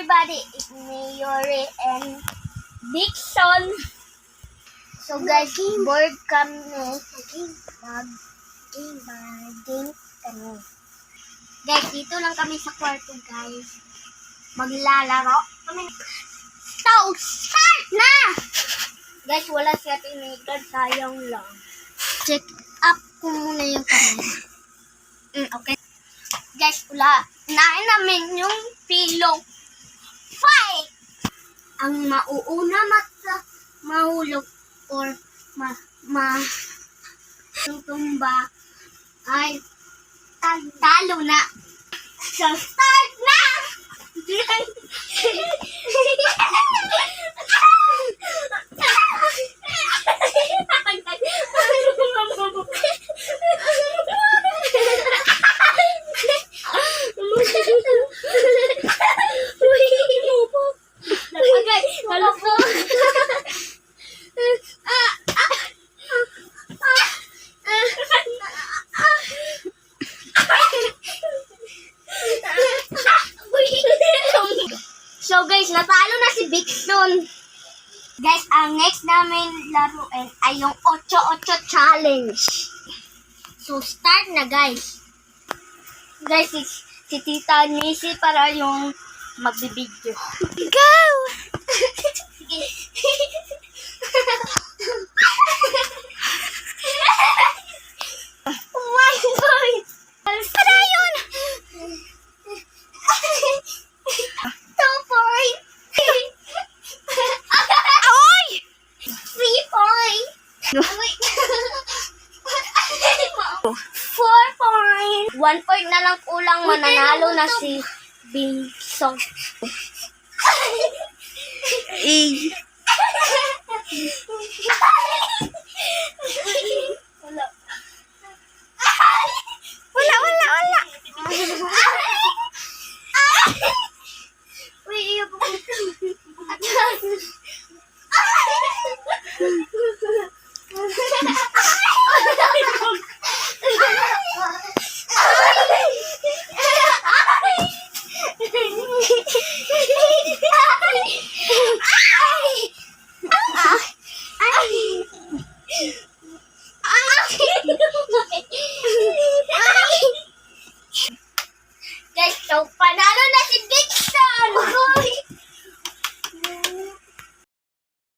everybody, it's me, Yuri, and Dixon. So guys, bored kami. Mag-game kami. Guys, dito lang kami sa kwarto, guys. Maglalaro kami. So, start na! Guys, wala si Ate Megan, sayang lang. Check up ko muna yung kamay. Okay. Guys, unahin namin yung pillow fight! Ang mauuna mahulog or tumba ay talo na. So, start na! So guys, natalo na si Dixon. Guys, ang next namin laruin ay yung 8-8 challenge. So start na guys. Guys, si Tita Nisi para yung magbibideo. Go! Sige. Oh my God! Para yun! 2 points! Oy! 3 points! Wait. 4 points! 1 point na lang kulang, mananalo na si Dixon.